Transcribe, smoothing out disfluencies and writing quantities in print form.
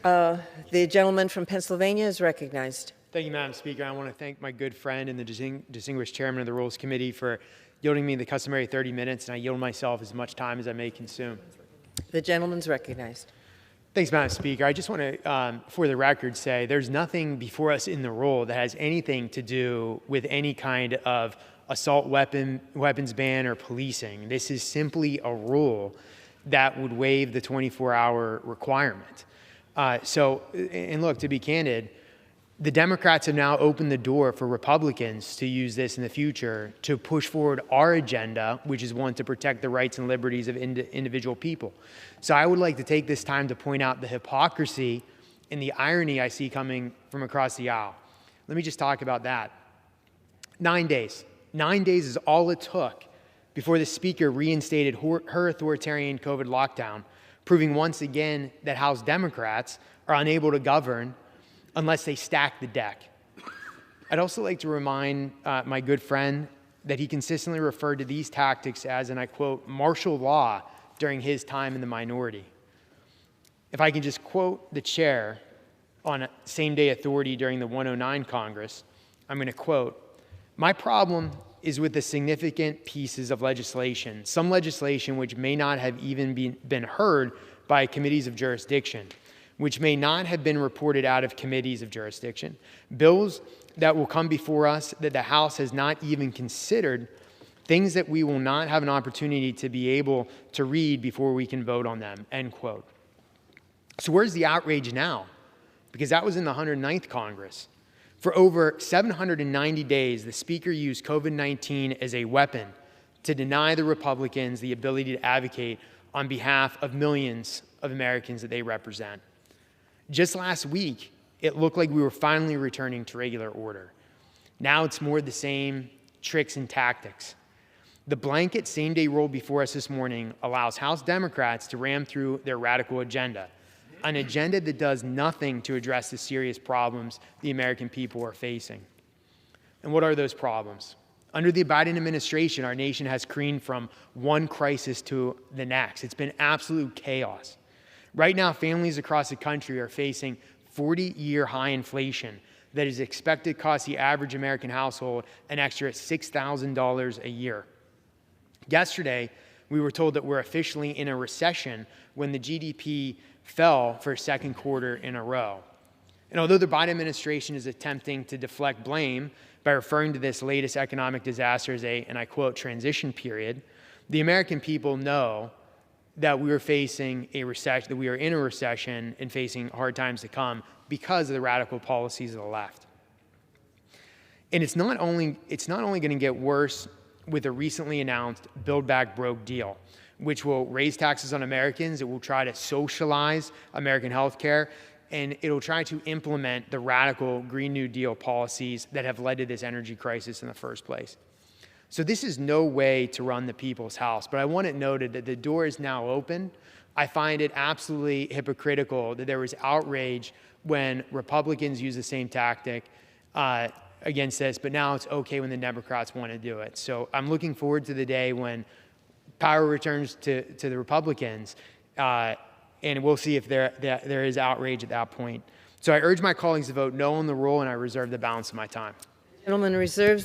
The gentleman from Pennsylvania is recognized. Thank you, Madam Speaker. I want to thank my good friend and the distinguished chairman of the Rules Committee for yielding me the customary 30 minutes, and I yield myself as much time as I may consume. The gentleman's recognized. Thanks, Madam Speaker. I just want to, for the record, say there's nothing before us in the rule that has anything to do with any kind of assault weapons ban or policing. This is simply a rule that would waive the 24-hour requirement. And look, to be candid, the Democrats have now opened the door for Republicans to use this in the future to push forward our agenda, which is one to protect the rights and liberties of individual people. So I would like to take this time to point out the hypocrisy and the irony I see coming from across the aisle. Let me just talk about that. 9 days. 9 days is all it took before the Speaker reinstated her authoritarian COVID lockdown, proving once again that House Democrats are unable to govern unless they stack the deck. I'd also like to remind my good friend that he consistently referred to these tactics as, and I quote, martial law during his time in the minority. If I can just quote the chair on same-day authority during the 109 Congress, I'm going to quote, "My problem is with the significant pieces of legislation, some legislation which may not have even been heard by committees of jurisdiction, which may not have been reported out of committees of jurisdiction, bills that will come before us that the House has not even considered, things that we will not have an opportunity to be able to read before we can vote on them," end quote. So where's the outrage now? Because that was in the 109th Congress. For over 790 days, the Speaker used COVID-19 as a weapon to deny the Republicans the ability to advocate on behalf of millions of Americans that they represent. Just last week, it looked like we were finally returning to regular order. Now it's more the same tricks and tactics. The blanket same-day rule before us this morning allows House Democrats to ram through their radical agenda, an agenda that does nothing to address the serious problems the American people are facing. And what are those problems? Under the Biden administration, our nation has careened from one crisis to the next. It's been absolute chaos. Right now, families across the country are facing 40-year high inflation that is expected to cost the average American household an extra $6,000 a year. Yesterday, we were told that we're officially in a recession when the GDP fell for a second quarter in a row. And although the Biden administration is attempting to deflect blame by referring to this latest economic disaster as a, and I quote, transition period, the American people know that we are facing a recession, that we are in a recession and facing hard times to come because of the radical policies of the left. And it's not only going to get worse with the recently announced Build Back Broke deal, which will raise taxes on Americans, it will try to socialize American healthcare, and it'll try to implement the radical Green New Deal policies that have led to this energy crisis in the first place. So this is no way to run the people's house, but I want it noted that the door is now open. I find it absolutely hypocritical that there was outrage when Republicans use the same tactic against this, but now it's okay when the Democrats want to do it. So I'm looking forward to the day when power returns to the Republicans, and we'll see if there is outrage at that point. So I urge my colleagues to vote no on the rule, and I reserve the balance of my time. The gentleman reserves